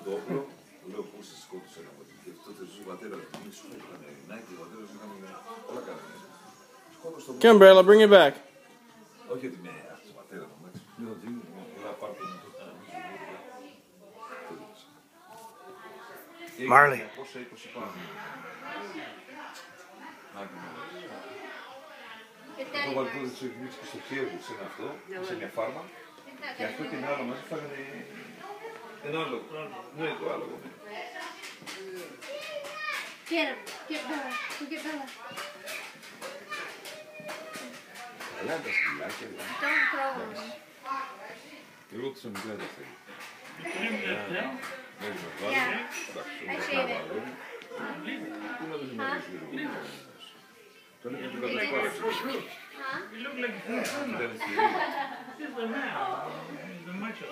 το όπλο, του λέω πού σε σκότωσε ένα παιδί. Και τότε ζούσε ο πατέρας του, μη σου έκανε Νάικη, ο πατέρας του είχαμε όλα κάνανε. Σκότωσε το Come, Bella, bring it back. όχι ότι με άρχισε ο πατέρας μου, έτσι. Λέω ότι όλα πάρτε μου το Marley. 220 πάνω. Αυτό βάλει τότε τις εκμίξεις και στο χέρι του είναι αυτό, σε μια φάρμα. Και αυτό και ένα άλλο μαζί φάγανε ένα άλλο. Ναι, το άλλο. Get Bella. Καλά τα σκυλάκια. Don't throw them. Εγώ τους μικρά τα θέλω. Yeah, I shave it. Πού να δεν συμμετέχει λίγο. Τον έκανε την You look like a fruit. κατασκευή. This is the man. He's the macho.